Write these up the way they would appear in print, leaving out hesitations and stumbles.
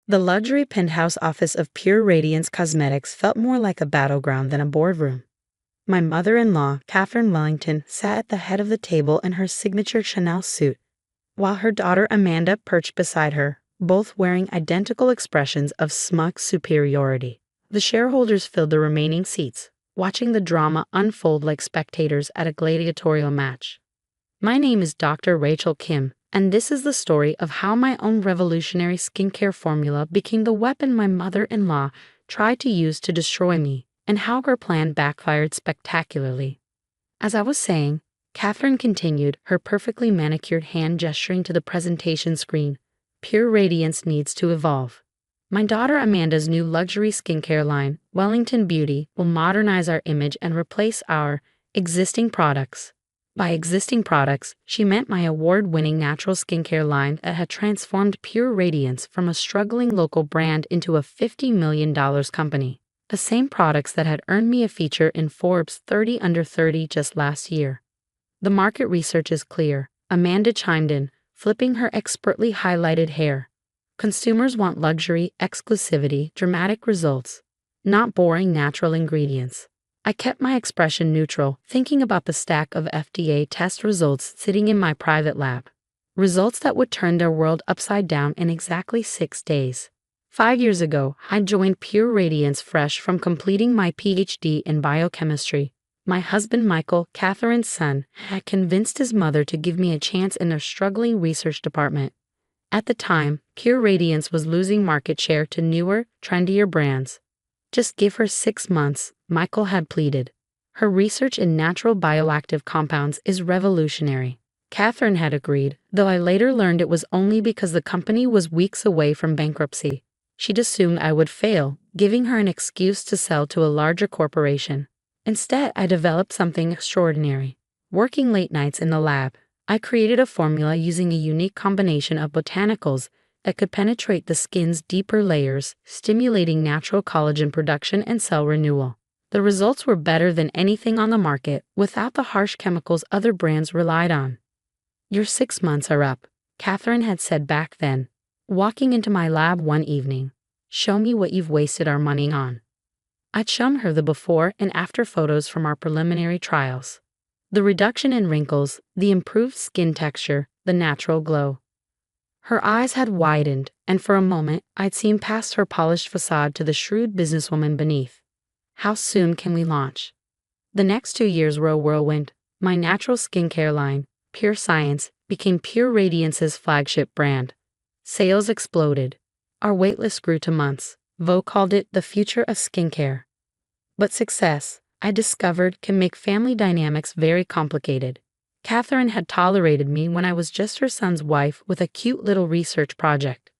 The luxury penthouse office of Pure Radiance Cosmetics felt more like a battleground than a boardroom. My mother-in-law, Catherine Wellington, sat at the head of the table in her signature Chanel suit, while her daughter Amanda perched beside her, both wearing identical expressions of smug superiority. The shareholders filled the remaining seats, watching the drama unfold like spectators at a gladiatorial match. My name is Dr. Rachel Kim, and this is the story of how my own revolutionary skincare formula became the weapon my mother-in-law tried to use to destroy me, and how her plan backfired spectacularly. As I was saying, Catherine continued, her perfectly manicured hand gesturing to the presentation screen. Pure Radiance needs to evolve. My daughter Amanda's new luxury skincare line, Wellington Beauty, will modernize our image and replace our existing products. By existing products, she meant my award-winning natural skincare line that had transformed Pure Radiance from a struggling local brand into a $50 million company. The same products that had earned me a feature in Forbes 30 Under 30 just last year. The market research is clear, Amanda chimed in, flipping her expertly highlighted hair. Consumers want luxury, exclusivity, dramatic results, not boring natural ingredients. I kept my expression neutral, thinking about the stack of FDA test results sitting in my private lab. Results that would turn their world upside down in exactly 6 days. 5 years ago, I joined Pure Radiance fresh from completing my PhD in biochemistry. My husband Michael, Catherine's son, had convinced his mother to give me a chance in their struggling research department. At the time, Pure Radiance was losing market share to newer, trendier brands. Just give her 6 months, Michael had pleaded. Her research in natural bioactive compounds is revolutionary. Catherine had agreed, though I later learned it was only because the company was weeks away from bankruptcy. She'd assumed I would fail, giving her an excuse to sell to a larger corporation. Instead, I developed something extraordinary. Working late nights in the lab, I created a formula using a unique combination of botanicals that could penetrate the skin's deeper layers, stimulating natural collagen production and cell renewal. The results were better than anything on the market, without the harsh chemicals other brands relied on. "Your 6 months are up," Catherine had said back then, walking into my lab one evening. "Show me what you've wasted our money on." I'd shown her the before and after photos from our preliminary trials. The reduction in wrinkles, the improved skin texture, the natural glow. Her eyes had widened, and for a moment, I'd seen past her polished facade to the shrewd businesswoman beneath. "How soon can we launch?" The next 2 years were a whirlwind. My natural skincare line, Pure Science, became Pure Radiance's flagship brand. Sales exploded. Our waitlist grew to months. Vogue called it the future of skincare. But success, I discovered, can make family dynamics very complicated. Catherine had tolerated me when I was just her son's wife with a cute little research project.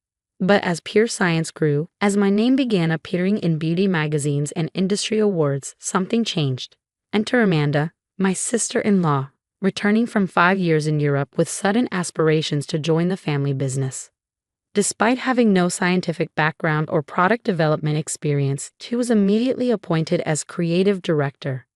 But as Pure Science grew, as my name began appearing in beauty magazines and industry awards, something changed. Enter Amanda, my sister-in-law, returning from 5 years in Europe with sudden aspirations to join the family business. Despite having no scientific background or product development experience, she was immediately appointed as creative director.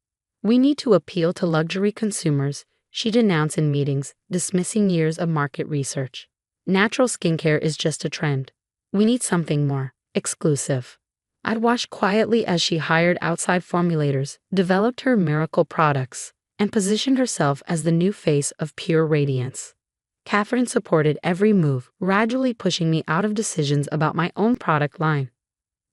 "We need to appeal to luxury consumers," she'd announce in meetings, dismissing years of market research. "Natural skincare is just a trend. We need something more exclusive." I'd watch quietly as she hired outside formulators, developed her miracle products, and positioned herself as the new face of Pure Radiance. Catherine supported every move, gradually pushing me out of decisions about my own product line.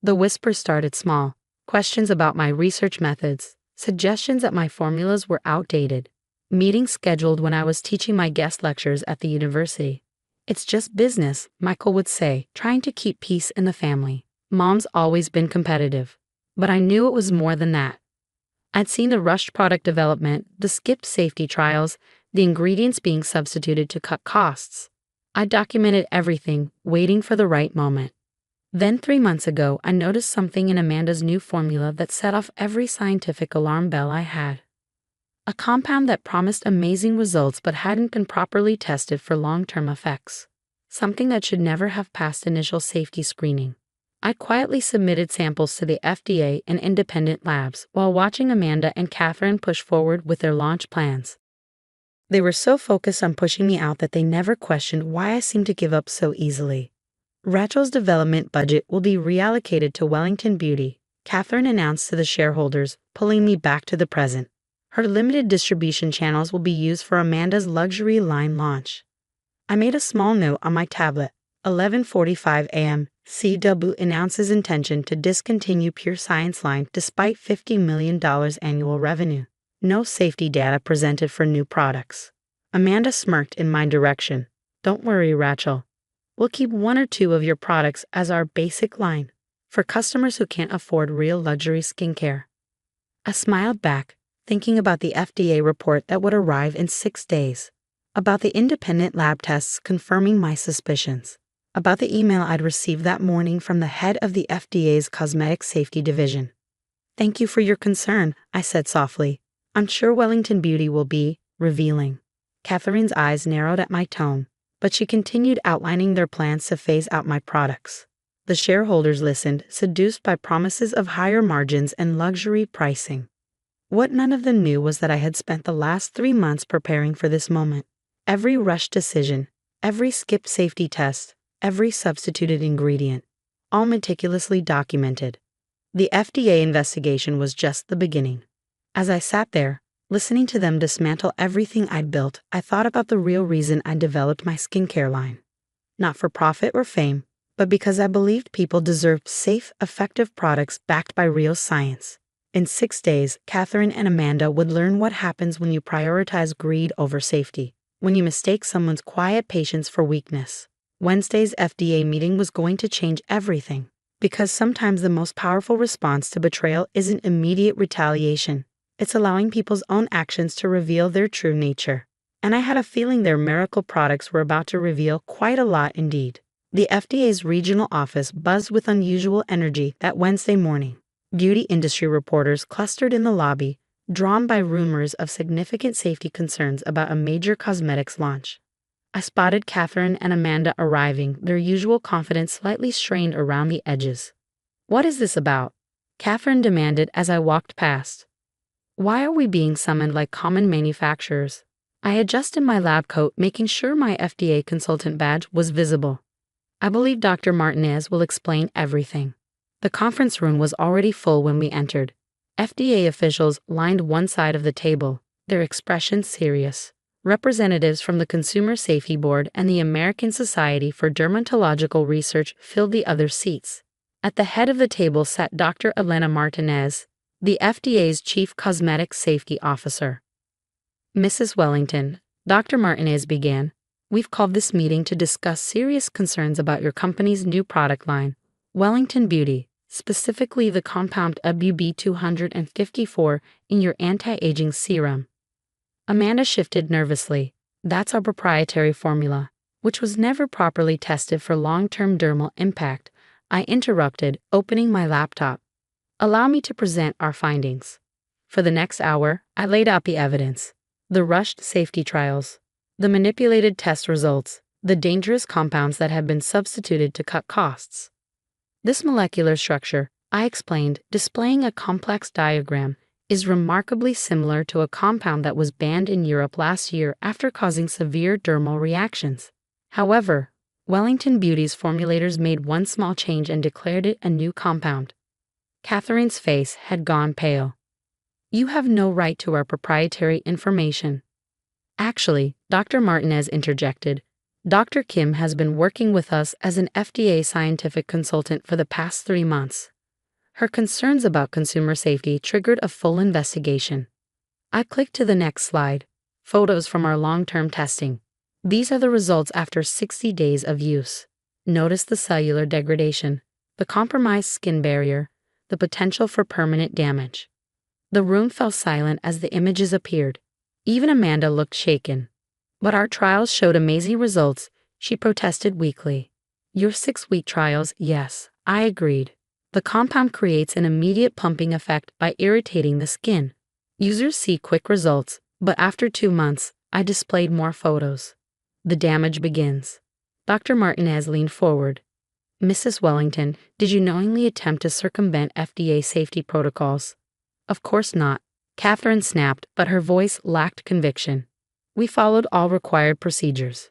The whispers started small, questions about my research methods, suggestions that my formulas were outdated, meetings scheduled when I was teaching my guest lectures at the university. "It's just business," Michael would say, trying to keep peace in the family. Mom's always been competitive. But I knew it was more than that. I'd seen the rushed product development, the skipped safety trials, the ingredients being substituted to cut costs. I documented everything, waiting for the right moment. Then 3 months ago, I noticed something in Amanda's new formula that set off every scientific alarm bell I had. A compound that promised amazing results but hadn't been properly tested for long-term effects. Something that should never have passed initial safety screening. I quietly submitted samples to the FDA and independent labs while watching Amanda and Catherine push forward with their launch plans. They were so focused on pushing me out that they never questioned why I seemed to give up so easily. Rachel's development budget will be reallocated to Wellington Beauty, Catherine announced to the shareholders, pulling me back to the present. Her limited distribution channels will be used for Amanda's luxury line launch. I made a small note on my tablet. 11:45 a.m. CW announces intention to discontinue Pure Science line despite $50 million annual revenue. No safety data presented for new products. Amanda smirked in my direction. Don't worry, Rachel. We'll keep one or two of your products as our basic line for customers who can't afford real luxury skincare. I smiled back, thinking about the FDA report that would arrive in 6 days, about the independent lab tests confirming my suspicions, about the email I'd received that morning from the head of the FDA's Cosmetic Safety Division. Thank you for your concern, I said softly. I'm sure Wellington Beauty will be revealing. Catherine's eyes narrowed at my tone, but she continued outlining their plans to phase out my products. The shareholders listened, seduced by promises of higher margins and luxury pricing. What none of them knew was that I had spent the last 3 months preparing for this moment. Every rushed decision, every skipped safety test, every substituted ingredient, all meticulously documented. The FDA investigation was just the beginning. As I sat there, listening to them dismantle everything I'd built, I thought about the real reason I developed my skincare line. Not for profit or fame, but because I believed people deserved safe, effective products backed by real science. In 6 days, Catherine and Amanda would learn what happens when you prioritize greed over safety, when you mistake someone's quiet patience for weakness. Wednesday's FDA meeting was going to change everything, because sometimes the most powerful response to betrayal isn't immediate retaliation. It's allowing people's own actions to reveal their true nature. And I had a feeling their miracle products were about to reveal quite a lot indeed. The FDA's regional office buzzed with unusual energy that Wednesday morning. Beauty industry reporters clustered in the lobby, drawn by rumors of significant safety concerns about a major cosmetics launch. I spotted Catherine and Amanda arriving, their usual confidence slightly strained around the edges. What is this about? Catherine demanded as I walked past. Why are we being summoned like common manufacturers? I adjusted my lab coat, making sure my FDA consultant badge was visible. I believe Dr. Martinez will explain everything. The conference room was already full when we entered. FDA officials lined one side of the table, their expressions serious. Representatives from the Consumer Safety Board and the American Society for Dermatological Research filled the other seats. At the head of the table sat Dr. Elena Martinez, the FDA's Chief Cosmetic Safety Officer. Mrs. Wellington, Dr. Martinez began, we've called this meeting to discuss serious concerns about your company's new product line, Wellington Beauty, specifically the compound WB254 in your anti-aging serum. Amanda shifted nervously. That's our proprietary formula, which was never properly tested for long-term dermal impact. I interrupted, opening my laptop. Allow me to present our findings. For the next hour, I laid out the evidence, the rushed safety trials, the manipulated test results, the dangerous compounds that have been substituted to cut costs. This molecular structure, I explained, displaying a complex diagram, is remarkably similar to a compound that was banned in Europe last year after causing severe dermal reactions. However, Wellington Beauty's formulators made one small change and declared it a new compound. Catherine's face had gone pale. You have no right to our proprietary information. Actually, Dr. Martinez interjected. Dr. Kim has been working with us as an FDA scientific consultant for the past 3 months. Her concerns about consumer safety triggered a full investigation. I clicked to the next slide. Photos from our long-term testing. These are the results after 60 days of use. Notice the cellular degradation, the compromised skin barrier, the potential for permanent damage. The room fell silent as the images appeared. Even Amanda looked shaken. But our trials showed amazing results, she protested weakly. Your 6-week trials, yes, I agreed. The compound creates an immediate pumping effect by irritating the skin. Users see quick results, but after 2 months, I displayed more photos. The damage begins. Dr. Martinez leaned forward. Mrs. Wellington, did you knowingly attempt to circumvent FDA safety protocols? Of course not. Catherine snapped, but her voice lacked conviction. We followed all required procedures.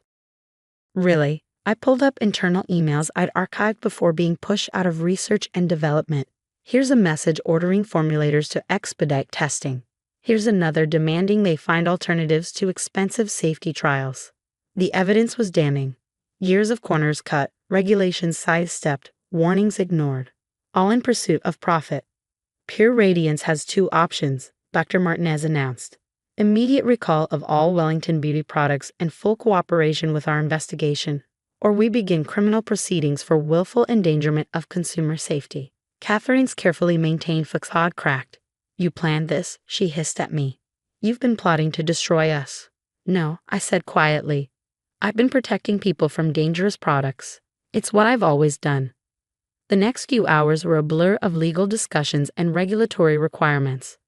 Really? I pulled up internal emails I'd archived before being pushed out of research and development. Here's a message ordering formulators to expedite testing. Here's another demanding they find alternatives to expensive safety trials. The evidence was damning. Years of corners cut, regulations sidestepped, warnings ignored, all in pursuit of profit. Pure Radiance has two options, Dr. Martinez announced. Immediate recall of all Wellington Beauty products and full cooperation with our investigation, or we begin criminal proceedings for willful endangerment of consumer safety. Catherine's carefully maintained facade cracked. You planned this, she hissed at me. You've been plotting to destroy us. No, I said quietly. I've been protecting people from dangerous products. It's what I've always done. The next few hours were a blur of legal discussions and regulatory requirements.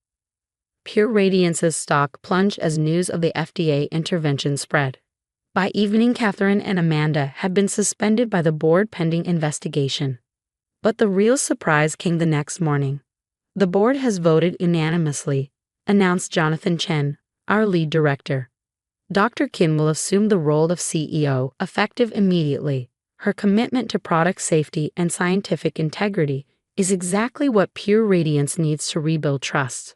Pure Radiance's stock plunged as news of the FDA intervention spread. By evening, Catherine and Amanda had been suspended by the board pending investigation. But the real surprise came the next morning. The board has voted unanimously, announced Jonathan Chen, our lead director. Dr. Kim will assume the role of CEO, effective immediately. Her commitment to product safety and scientific integrity is exactly what Pure Radiance needs to rebuild trust.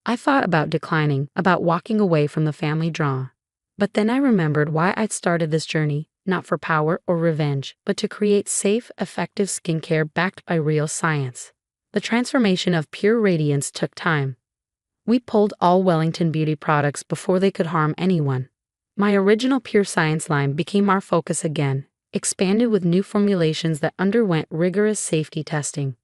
I thought about declining, about walking away from the family drama. But then I remembered why I'd started this journey, not for power or revenge, but to create safe, effective skincare backed by real science. The transformation of Pure Radiance took time. We pulled all Wellington Beauty products before they could harm anyone. My original Pure Science line became our focus again, expanded with new formulations that underwent rigorous safety testing.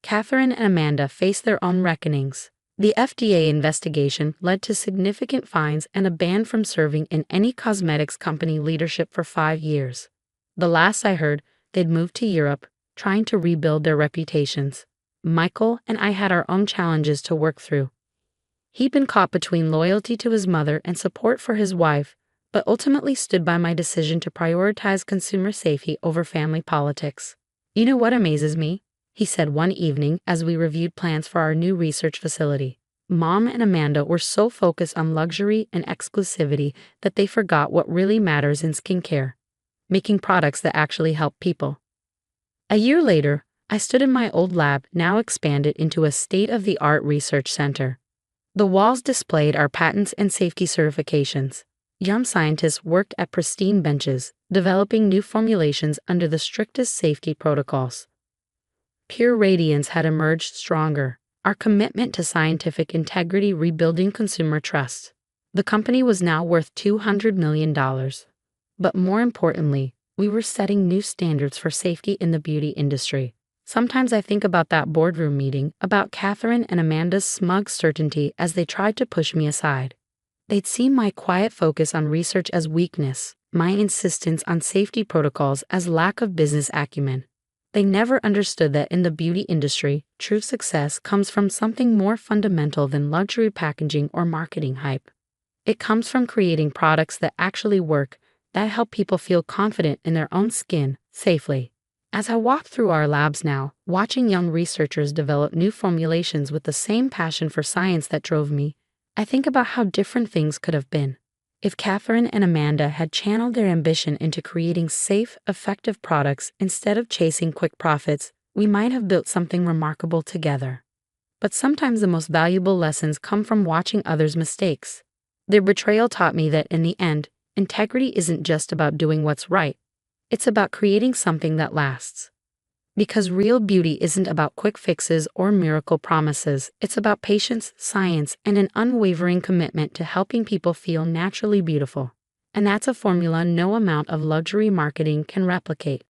Catherine and Amanda faced their own reckonings. The FDA investigation led to significant fines and a ban from serving in any cosmetics company leadership for 5 years. The last I heard, they'd moved to Europe, trying to rebuild their reputations. Michael and I had our own challenges to work through. He'd been caught between loyalty to his mother and support for his wife, but ultimately stood by my decision to prioritize consumer safety over family politics. You know what amazes me? He said one evening as we reviewed plans for our new research facility. Mom and Amanda were so focused on luxury and exclusivity that they forgot what really matters in skincare, making products that actually help people. A year later, I stood in my old lab, now expanded into a state-of-the-art research center. The walls displayed our patents and safety certifications. Young scientists worked at pristine benches, developing new formulations under the strictest safety protocols. Pure Radiance had emerged stronger, our commitment to scientific integrity rebuilding consumer trust. The company was now worth $200 million. But more importantly, we were setting new standards for safety in the beauty industry. Sometimes I think about that boardroom meeting, about Catherine and Amanda's smug certainty as they tried to push me aside. They'd seen my quiet focus on research as weakness, my insistence on safety protocols as lack of business acumen. They never understood that in the beauty industry, true success comes from something more fundamental than luxury packaging or marketing hype. It comes from creating products that actually work, that help people feel confident in their own skin, safely. As I walk through our labs now, watching young researchers develop new formulations with the same passion for science that drove me, I think about how different things could have been. If Catherine and Amanda had channeled their ambition into creating safe, effective products instead of chasing quick profits, we might have built something remarkable together. But sometimes the most valuable lessons come from watching others' mistakes. Their betrayal taught me that in the end, integrity isn't just about doing what's right. It's about creating something that lasts. Because real beauty isn't about quick fixes or miracle promises, it's about patience, science, and an unwavering commitment to helping people feel naturally beautiful. And that's a formula no amount of luxury marketing can replicate.